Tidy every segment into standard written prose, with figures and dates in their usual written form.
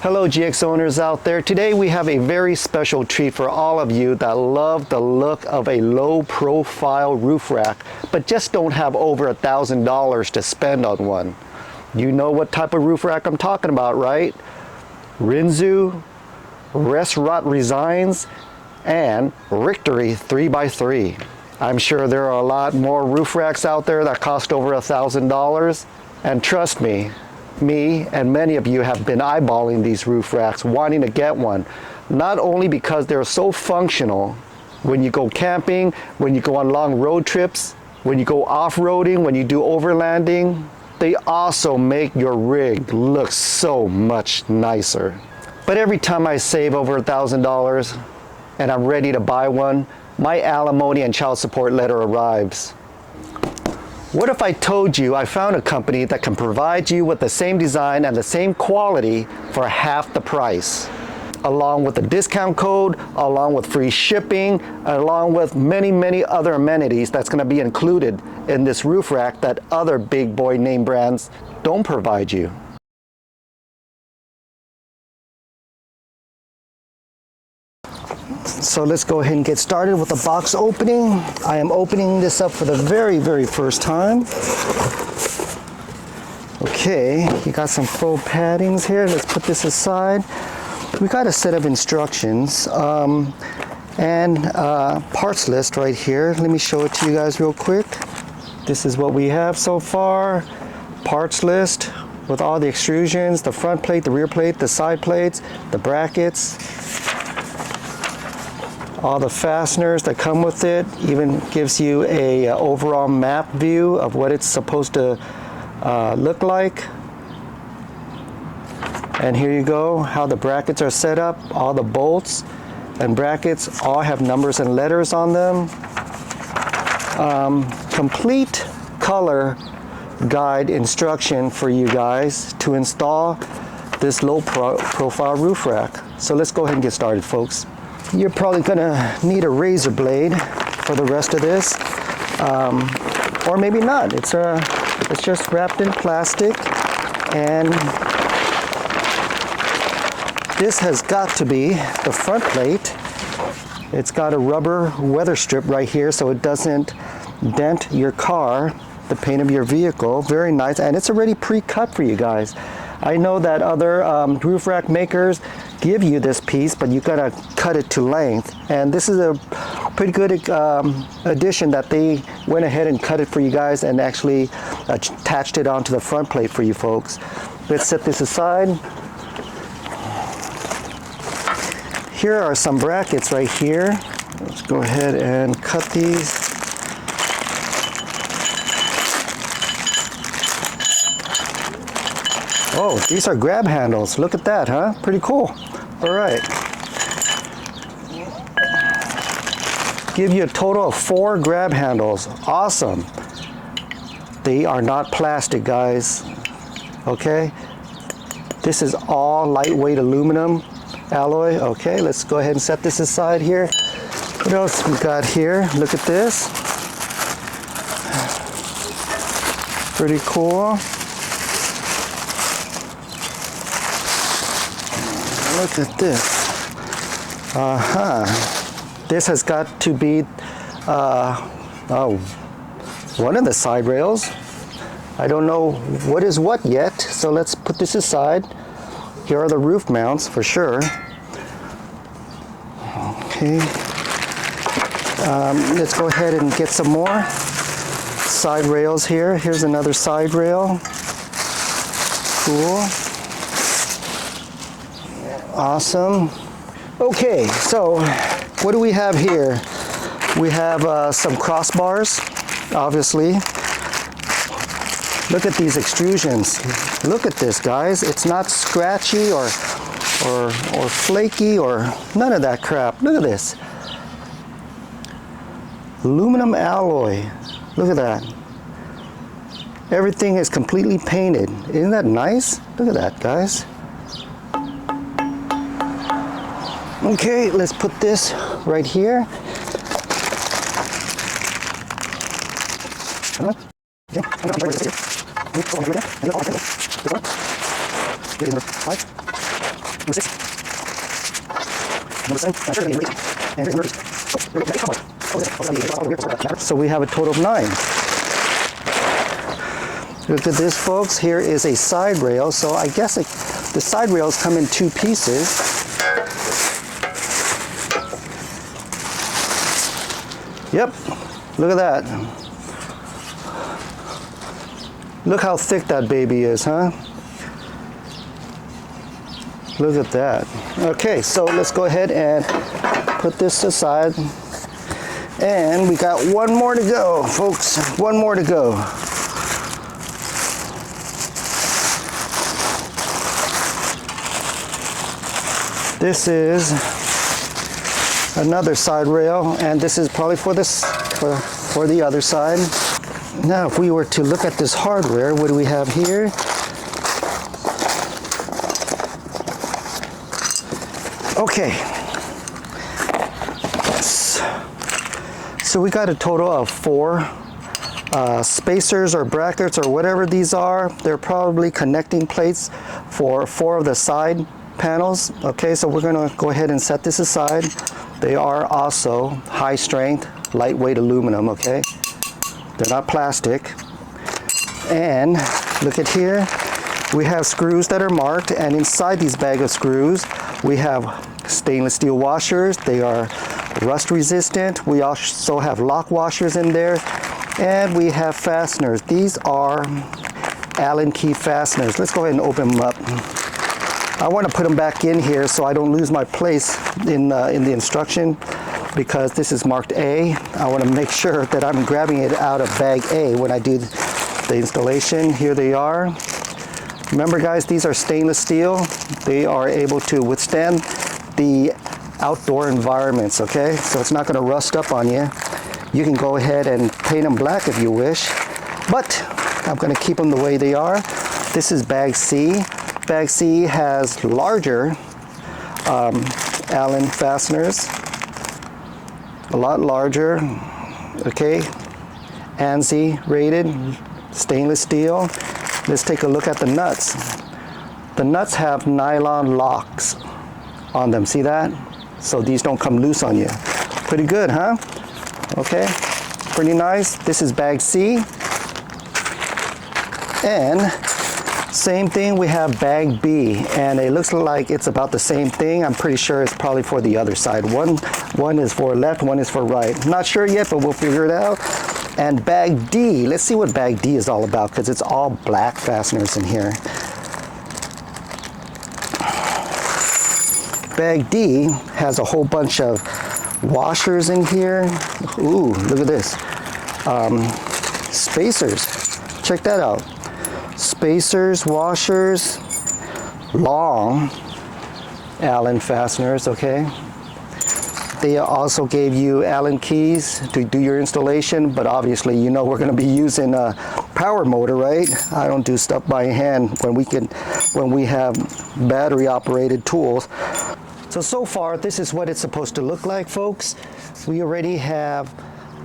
Hello GX owners out there. Today we have a very special treat for all of you that love the look of a low profile roof rack, but just don't have over $1,000 to spend on one. You know what type of roof rack I'm talking about, right? Rinsu, Rescott Resigns, and Rictory 3x3. I'm sure there are a lot more roof racks out there that cost over $1,000, and trust me and many of you have been eyeballing these roof racks, wanting to get one, not only because they're so functional when you go camping, when you go on long road trips, when you go off-roading, when you do overlanding, they also make your rig look so much nicer. But every time I save over $1,000 and I'm ready to buy one, my alimony and child support letter arrives. What if I told you I found a company that can provide you with the same design and the same quality for half the price, along with a discount code, along with free shipping, along with many other amenities that's going to be included in this roof rack that other big boy name brands don't provide you? So let's go ahead and get started with the box opening. I am opening this up for the very first time. Okay, you got some faux paddings here. Let's put this aside. We got a set of instructions and parts list right here. Let me show it to you guys real quick. This is what we have so far. Parts list with all the extrusions, the front plate, the rear plate, the side plates, the brackets, all the fasteners that come with it. Even gives you a overall map view of what it's supposed to look like. And here you go, how the brackets are set up. All the bolts and brackets all have numbers and letters on them. Complete color guide instruction for you guys to install this low profile roof rack. So let's go ahead and get started, folks. You're probably gonna need a razor blade for the rest of this, or maybe not. It's just wrapped in plastic, and this has got to be the front plate. It's got a rubber weather strip right here so it doesn't dent your car, the paint of your vehicle. Very nice, and it's already pre-cut for you guys. I know that other roof rack makers give you this piece, but you gotta cut it to length, and this is a pretty good addition that they went ahead and cut it for you guys and actually attached it onto the front plate for you folks. Let's set this aside. Here are some brackets right here. Let's go ahead and cut these. Oh, these are grab handles. Look at that, huh? Pretty cool. All right. Give you a total of 4 grab handles. Awesome. They are not plastic, guys. Okay? This is all lightweight aluminum alloy. Okay, let's go ahead and set this aside here. What else we got here? Look at this. Pretty cool. Look at this. This has got to be one of the side rails. I don't know what is what yet, so let's put this aside. Here are the roof mounts for sure. Okay. Let's go ahead and get some more side rails here. Here's another side rail. Cool. Awesome. Okay, so what do we have here? We have some crossbars, obviously. Look at these extrusions. Look at this, guys. It's not scratchy or flaky or none of that crap. Look at this. Aluminum alloy. Look at that. Everything is completely painted. Isn't that nice? Look at that, guys. Okay, let's put this right here. So we have a total of 9. Look at this, folks. Here is a side rail. So I guess the side rails come in 2 pieces. Yep, look at that. Look how thick that baby is, huh? Look at that. Okay, so let's go ahead and put this aside. And we got one more to go, folks. One more to go. This is another side rail, and this is probably for this for the other side. Now, if we were to look at this hardware, what do we have here? Okay. So we got a total of 4 spacers or brackets or whatever these are. They're probably connecting plates for 4 of the side panels. Okay, so we're going to go ahead and set this aside. They are also high strength, lightweight aluminum, okay? They're not plastic. And look at here, we have screws that are marked, and inside these bag of screws, we have stainless steel washers. They are rust resistant. We also have lock washers in there, and we have fasteners. These are Allen key fasteners. Let's go ahead and open them up. I want to put them back in here so I don't lose my place in the instruction, because this is marked A. I want to make sure that I'm grabbing it out of bag A when I do the installation. Here they are. Remember, guys, these are stainless steel. They are able to withstand the outdoor environments, okay? So it's not going to rust up on you. You can go ahead and paint them black if you wish, but I'm going to keep them the way they are. This is bag C. Bag C has larger Allen fasteners, a lot larger, okay? ANSI rated, stainless steel. Let's take a look at the nuts. The nuts have nylon locks on them, see that? So these don't come loose on you. Pretty good, huh? Okay, pretty nice. This is bag C. And same thing, we have bag B, and it looks like it's about the same thing. I'm pretty sure it's probably for the other side. One is for left, one is for right. Not sure yet, but we'll figure it out. And bag D, let's see what bag D is all about, because it's all black fasteners in here. Bag D has a whole bunch of washers in here. Ooh, look at this. Spacers, check that out. Spacers, washers, long Allen fasteners, okay? They also gave you Allen keys to do your installation, but obviously you know we're going to be using a power motor, right? I don't do stuff by hand when we have battery operated tools. So far this is what it's supposed to look like, folks. We already have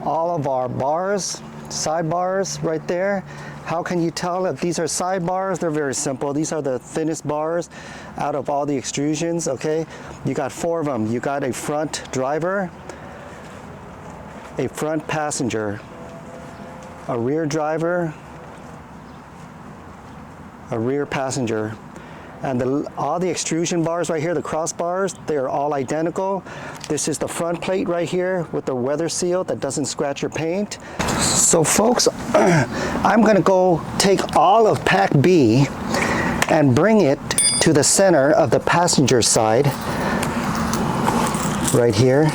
all of our bars, sidebars right there. How can you tell if these are sidebars? They're very simple. These are the thinnest bars out of all the extrusions, okay? You got 4 of them. You got a front driver, a front passenger, a rear driver, a rear passenger. And all the extrusion bars right here, the crossbars, they are all identical. This is the front plate right here with the weather seal that doesn't scratch your paint. So folks, I'm gonna go take all of pack B and bring it to the center of the passenger side, right here,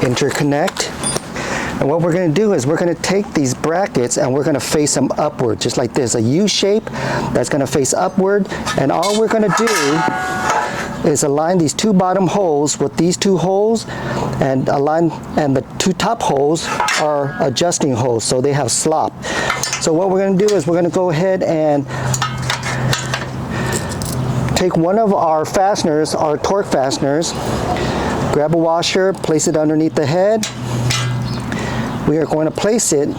interconnect. And what we're going to do is we're going to take these brackets and we're going to face them upward, just like this, a U shape that's going to face upward. And all we're going to do is align these 2 bottom holes with these 2 holes, and the 2 top holes are adjusting holes, so they have slop. So what we're going to do is we're going to go ahead and take one of our fasteners, our torque fasteners, grab a washer, place it underneath the head. We are going to place it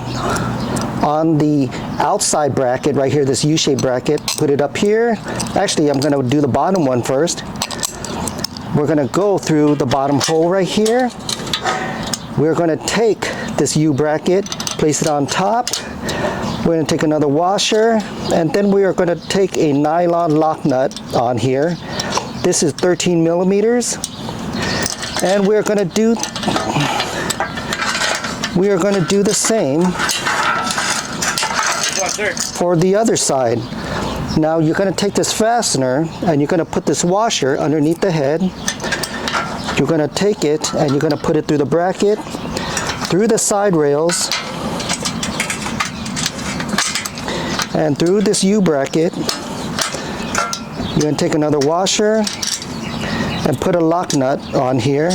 on the outside bracket right here, this U-shaped bracket, put it up here. Actually, I'm going to do the bottom one first. We're going to go through the bottom hole right here. We're going to take this U bracket, place it on top. We're going to take another washer, and then we are going to take a nylon lock nut on here. This is 13 millimeters, and we're going to do the same for the other side. Now you're going to take this fastener and you're going to put this washer underneath the head. You're going to take it and you're going to put it through the bracket, through the side rails, and through this U bracket. You're going to take another washer and put a lock nut on here.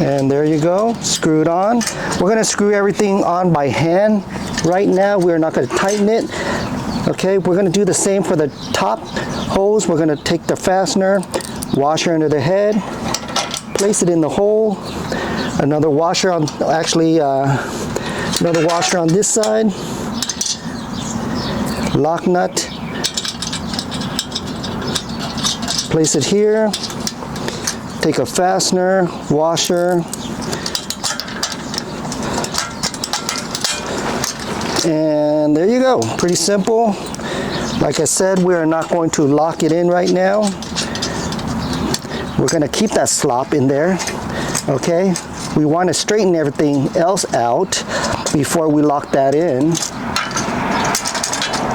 And there you go, screw it on. We're going to screw everything on by hand. Right now, we're not going to tighten it. Okay, we're going to do the same for the top hose. We're going to take the fastener, washer under the head, place it in the hole. Another washer on, another washer on this side. Lock nut. Place it here. Take a fastener, washer, and there you go. Pretty simple. Like I said, we are not going to lock it in right now. We're going to keep that slop in there. Okay, we want to straighten everything else out before we lock that in.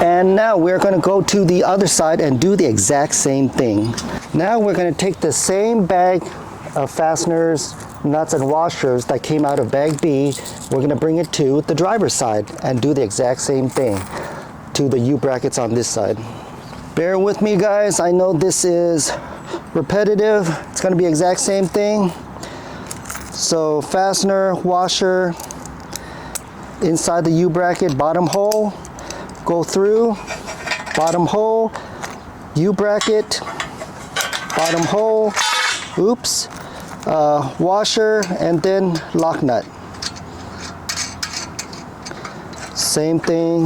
And now we're going to go to the other side and do the exact same thing. Now we're going to take the same bag of fasteners, nuts, and washers that came out of bag B. We're going to bring it to the driver's side and do the exact same thing to the U brackets on this side. Bear with me, guys. I know this is repetitive. It's going to be the exact same thing. So fastener, washer, inside the U bracket, bottom hole, go through, bottom hole, U bracket, bottom hole, oops, washer, and then lock nut. Same thing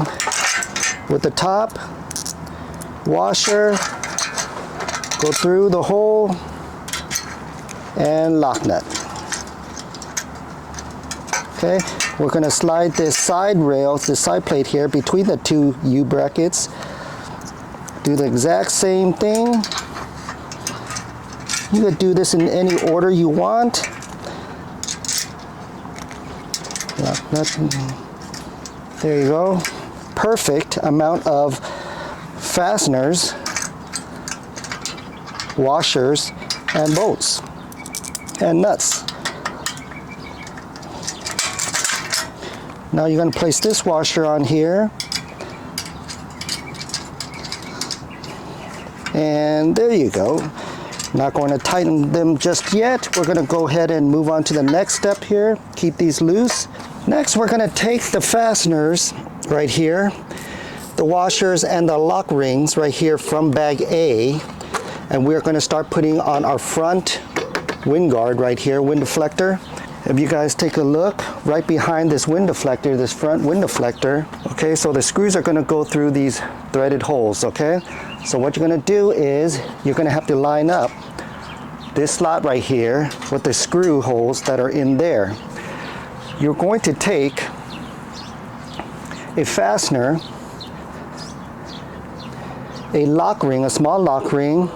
with the top, washer, go through the hole, and lock nut. Okay, we're going to slide this side rail, this side plate here, between the two U brackets. Do the exact same thing. You could do this in any order you want. There you go. Perfect amount of fasteners, washers, and bolts, and nuts. Now you're going to place this washer on here. And there you go. Not going to tighten them just yet. We're going to go ahead and move on to the next step here. Keep these loose. Next, we're going to take the fasteners right here, the washers and the lock rings right here from bag A, and we're going to start putting on our front wind guard right here, wind deflector. If you guys take a look, right behind this wind deflector, this front wind deflector, okay, so the screws are going to go through these threaded holes, okay? So what you're going to do is you're going to have to line up this slot right here with the screw holes that are in there. You're going to take a fastener, a lock ring, a small lock ring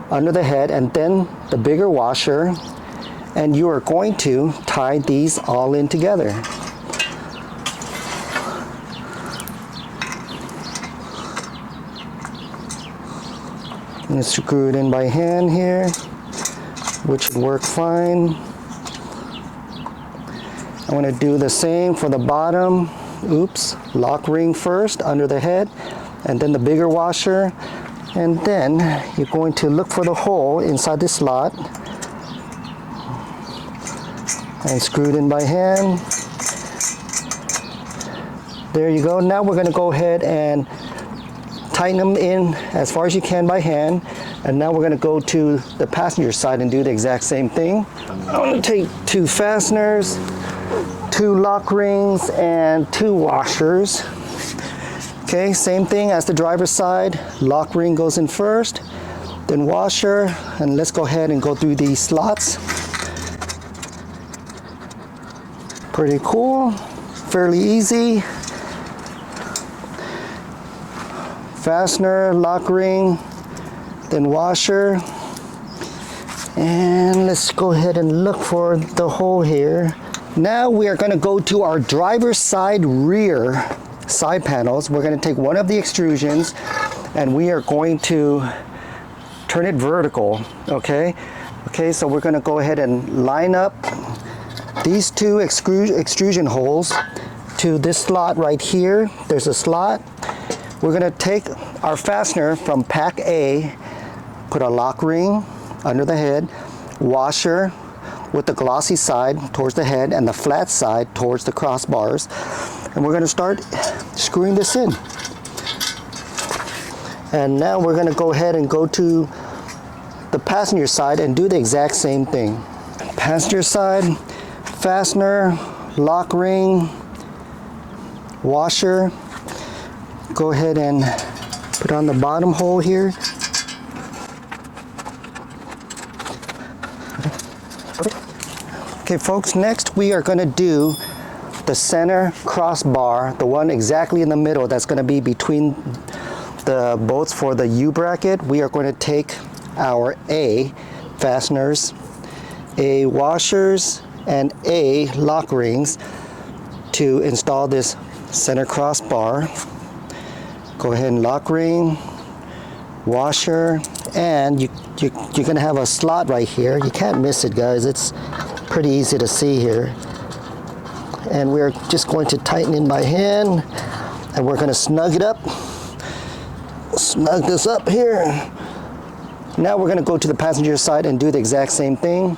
under the head, and then the bigger washer, and you are going to tie these all in together. And screw it in by hand here, which would work fine. I'm going to do the same for the bottom. Oops, lock ring first under the head, and then the bigger washer, and then you're going to look for the hole inside this slot and screw it in by hand. There you go. Now we're going to go ahead and tighten them in as far as you can by hand, and now we're going to go to the passenger side and do the exact same thing. I'm going to take two fasteners, 2 lock rings and 2 washers. Okay, same thing as the driver's side. Lock ring goes in first, then washer, and let's go ahead and go through these slots. Pretty cool, fairly easy. Fastener, lock ring, then washer. And let's go ahead and look for the hole here. Now we are going to go to our driver's side rear side panels. We're going to take one of the extrusions and we are going to turn it vertical. Okay, so we're going to go ahead and line up these 2 extrusion holes to this slot right here. There's a slot. We're going to take our fastener from pack A, put a lock ring under the head, washer with the glossy side towards the head and the flat side towards the crossbars. And we're going to start screwing this in. And now we're going to go ahead and go to the passenger side and do the exact same thing. Passenger side, fastener, lock ring, washer. Go ahead and put on the bottom hole here. Okay folks, next we are going to do the center crossbar, the one exactly in the middle that's going to be between the bolts for the U bracket. We are going to take our A fasteners, A washers, and A lock rings to install this center crossbar. Go ahead and lock ring, washer, and you're going to have a slot right here. You can't miss it, guys. It's pretty easy to see here. And we're just going to tighten in by hand, and we're going to snug it up. Snug this up here. Now we're going to go to the passenger side and do the exact same thing.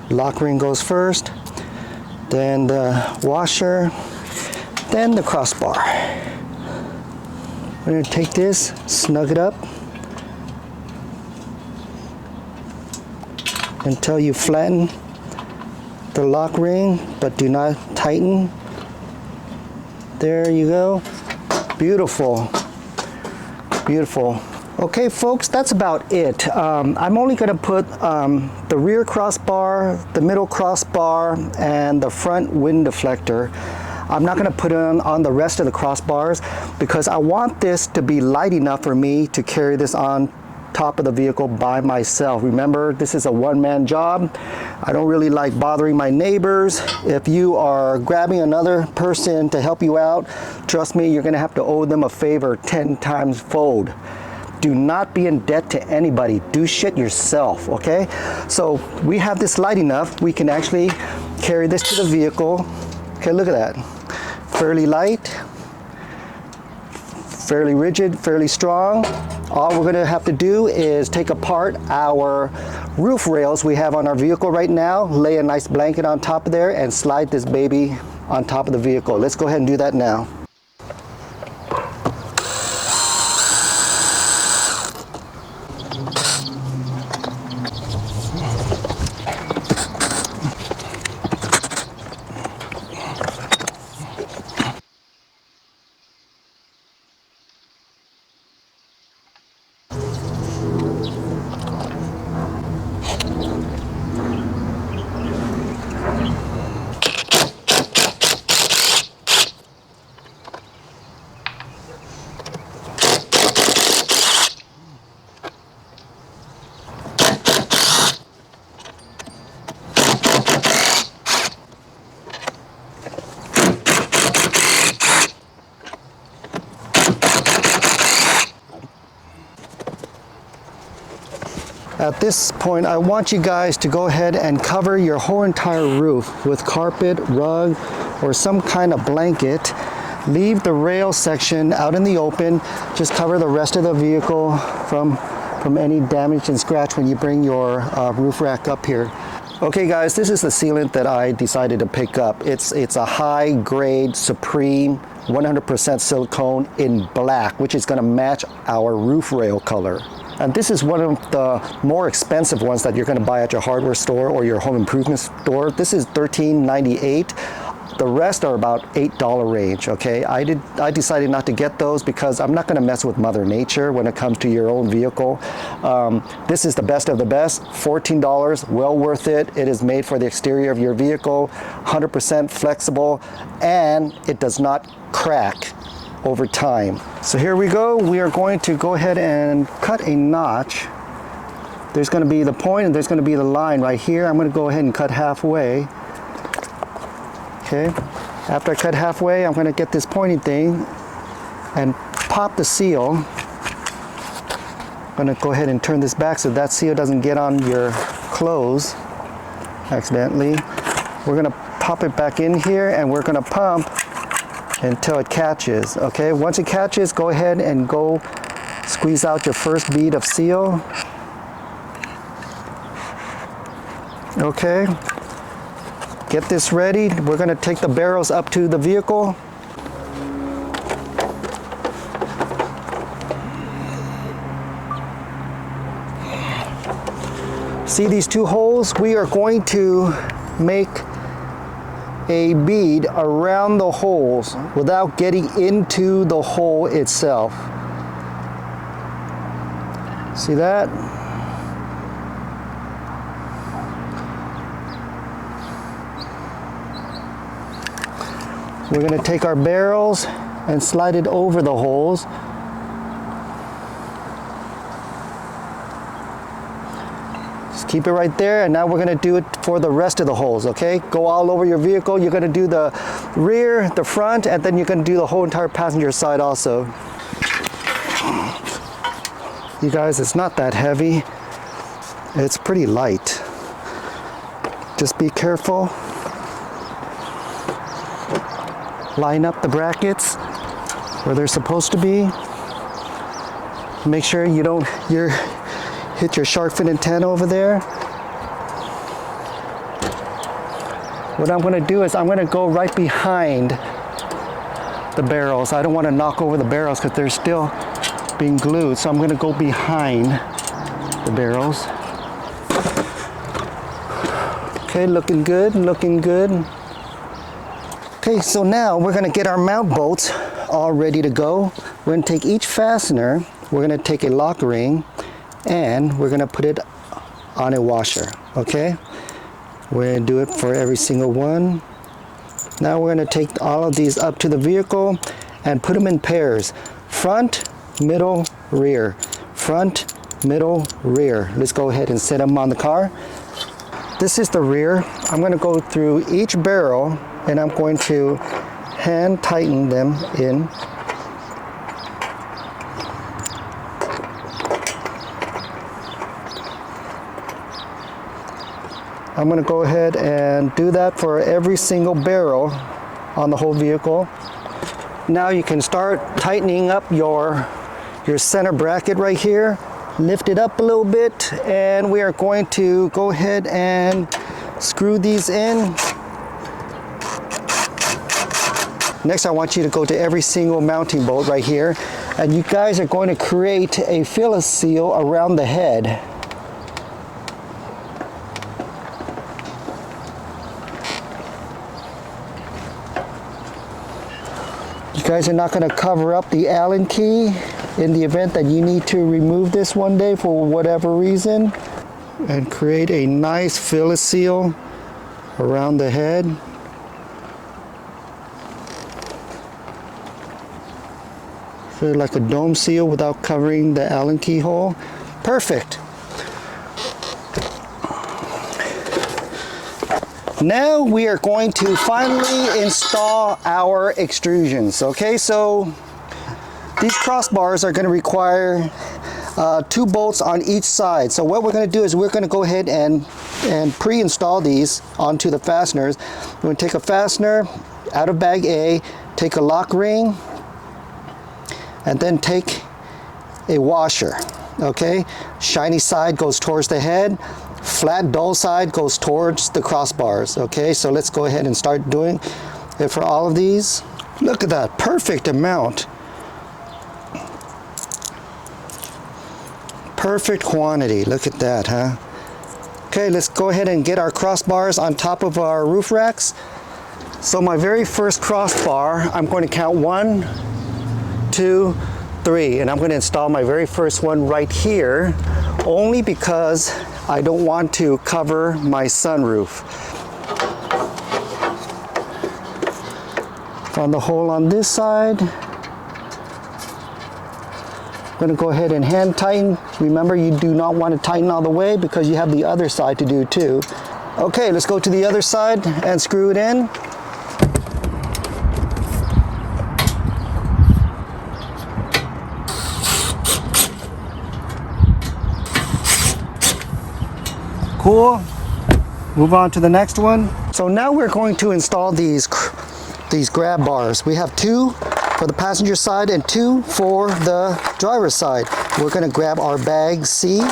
Lock ring goes first, then the washer, then the crossbar. We're going to take this, snug it up until you flatten the lock ring, but do not tighten. There you go. Beautiful. Beautiful. Okay folks, that's about it. I'm only going to put the rear crossbar, the middle crossbar, and the front wind deflector. I'm not going to put it on the rest of the crossbars because I want this to be light enough for me to carry this on top of the vehicle by myself. Remember, this is a one-man job. I don't really like bothering my neighbors. If you are grabbing another person to help you out, trust me, you're going to have to owe them a favor 10 times fold. Do not be in debt to anybody. Do shit yourself, okay? So we have this light enough. We can actually carry this to the vehicle. Okay, look at that. Fairly light, fairly rigid, fairly strong. All we're gonna have to do is take apart our roof rails we have on our vehicle right now, lay a nice blanket on top of there, and slide this baby on top of the vehicle. Let's go ahead and do that now. At this point, I want you guys to go ahead and cover your whole entire roof with carpet, rug, or some kind of blanket. Leave the rail section out in the open. Just cover the rest of the vehicle from any damage and scratch when you bring your roof rack up here. Okay guys, this is the sealant that I decided to pick up. It's a high grade, supreme, 100% silicone in black, which is gonna match our roof rail color. And this is one of the more expensive ones that you're gonna buy at your hardware store or your home improvement store. This is $13.98. The rest are about $8 range, okay? I decided not to get those because I'm not gonna mess with Mother Nature when it comes to your own vehicle. This is the best of the best, $14, well worth it. It is made for the exterior of your vehicle, 100% flexible, and it does not crack over time. So here we go. We are going to go ahead and cut a notch. There's gonna be the point and there's gonna be the line right here. I'm gonna go ahead and cut halfway. Okay, after I cut halfway, I'm gonna get this pointing thing and pop the seal. I'm gonna go ahead and turn this back so that seal doesn't get on your clothes accidentally. We're gonna pop it back in here and we're gonna pump until it catches, okay? Once it catches, go ahead and go squeeze out your first bead of seal. Okay. Get this ready. We're going to take the barrels up to the vehicle. See these two holes? We are going to make a bead around the holes without getting into the hole itself. See that? We're going to take our barrels and slide it over the holes. Just keep it right there, and now we're going to do it for the rest of the holes, okay? Go all over your vehicle. You're going to do the rear, the front, and then you're going to do the whole entire passenger side also. You guys, it's not that heavy. It's pretty light. Just be careful. Line up the brackets where they're supposed to be. Make sure you don't hit your shark fin antenna over there. What I'm going to do is I'm going to go right behind the barrels. I don't want to knock over the barrels because they're still being glued, so I'm going to go behind the barrels. Okay, looking good, looking good. Okay, so now we're going to get our mount bolts all ready to go. We're going to take each fastener, we're going to take a lock ring, and we're going to put it on a washer, okay? We're going to do it for every single one. Now we're going to take all of these up to the vehicle and put them in pairs. Front, middle, rear. Front, middle, rear. Let's go ahead and set them on the car. This is the rear. I'm going to go through each barrel and I'm going to hand tighten them in. I'm going to go ahead and do that for every single barrel on the whole vehicle. Now you can start tightening up your center bracket right here. Lift it up a little bit, and we are going to go ahead and screw these in. Next, I want you to go to every single mounting bolt right here, and you guys are going to create a fill seal around the head. You guys are not going to cover up the Allen key in the event that you need to remove this one day for whatever reason, and create a nice fill seal around the head. So like a dome seal without covering the Allen keyhole. Perfect. Now we are going to finally install our extrusions. Okay, so these crossbars are going to require 2 bolts on each side. So what we're going to do is we're going to go ahead and pre-install these onto the fasteners. We're going to take a fastener out of bag A, take a lock ring, and then take a washer. Okay, shiny side goes towards the head, flat dull side goes towards the crossbars. Okay, so let's go ahead and start doing it for all of these. Look at that, perfect amount. Perfect quantity, look at that, huh? Okay, let's go ahead and get our crossbars on top of our roof racks. So my very first crossbar, I'm going to count 1, 2, 3, and I'm going to install my very first one right here, only because I don't want to cover my sunroof. Found the hole on this side. I'm going to go ahead and hand tighten. Remember, you do not want to tighten all the way because you have the other side to do too. Okay, let's go to the other side and screw it in. Cool. Move on to the next one. So now we're going to install these grab bars. We have 2 for the passenger side and 2 for the driver's side. We're going to grab our bag C,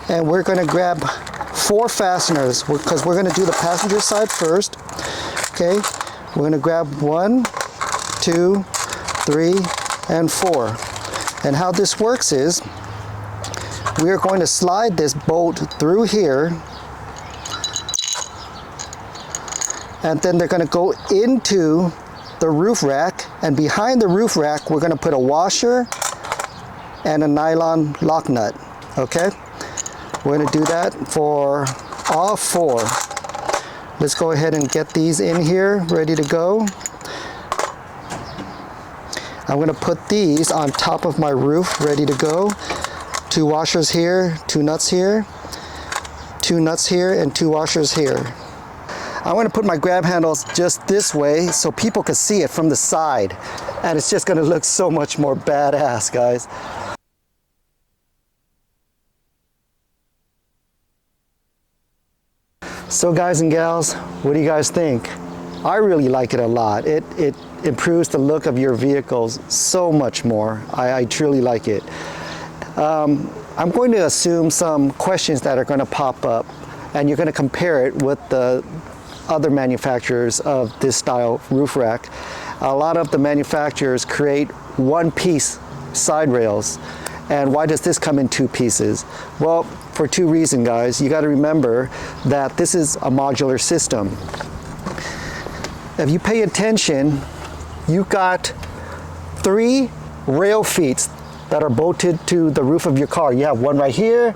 and we're going to grab 4 fasteners because we're going to do the passenger side first. Okay, we're going to grab 1, 2, 3, and 4. And how this works is we are going to slide this bolt through here, and then they're going to go into the roof rack, and behind the roof rack we're going to put a washer and a nylon lock nut. Okay, we're going to do that for all 4. Let's go ahead and get these in here ready to go. I'm going to put these on top of my roof ready to go. 2 washers here, 2 nuts here, 2 nuts here, and 2 washers here. I'm going to put my grab handles just this way so people can see it from the side, and it's just going to look so much more badass, guys. So guys and gals, what do you guys think? I really like it a lot. It improves the look of your vehicles so much more. I truly like it. I'm going to assume some questions that are going to pop up, and you're going to compare it with the other manufacturers of this style roof rack. A lot of the manufacturers create one-piece side rails, and why does this come in 2 pieces? Well, for 2 reasons, guys. You got to remember that this is a modular system. If you pay attention, you've got 3 rail feet that are bolted to the roof of your car. You have one right here,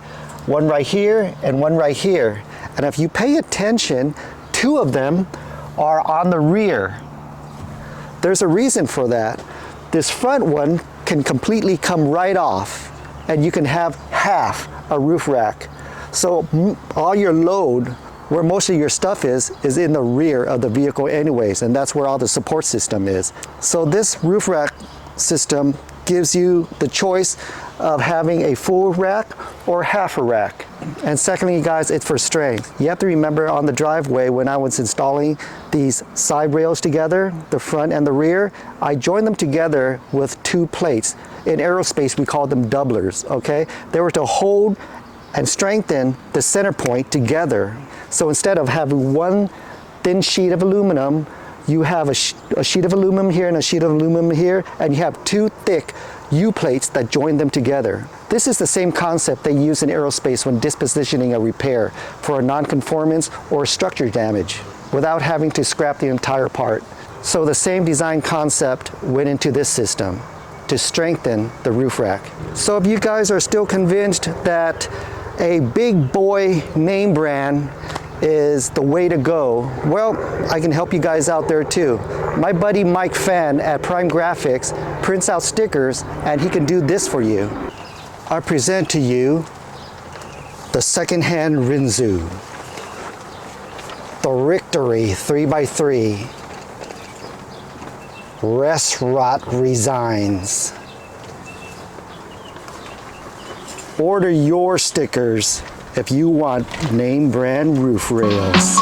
one right here, and one right here. And if you pay attention, 2 of them are on the rear. There's a reason for that. This front one can completely come right off, and you can have half a roof rack. So all your load, where most of your stuff is in the rear of the vehicle anyways, and that's where all the support system is. So this roof rack system gives you the choice of having a full rack or half a rack. And secondly, guys, it's for strength. You have to remember on the driveway when I was installing these side rails together, the front and the rear, I joined them together with 2 plates. In aerospace, we call them doublers, okay? They were to hold and strengthen the center point together. So instead of having one thin sheet of aluminum, you have a sheet of aluminum here and a sheet of aluminum here, and you have 2 thick U-plates that join them together. This is the same concept they use in aerospace when dispositioning a repair for a non-conformance or structure damage without having to scrap the entire part. So the same design concept went into this system to strengthen the roof rack. So if you guys are still convinced that a big boy name brand is the way to go, well, I can help you guys out there too. My buddy Mike Fan at Primegraphixinc prints out stickers, and he can do this for you. I present to you the second-hand Rinsu, the Rictory 3x3, Rescott Resigns. Order your stickers if you want name brand roof rails.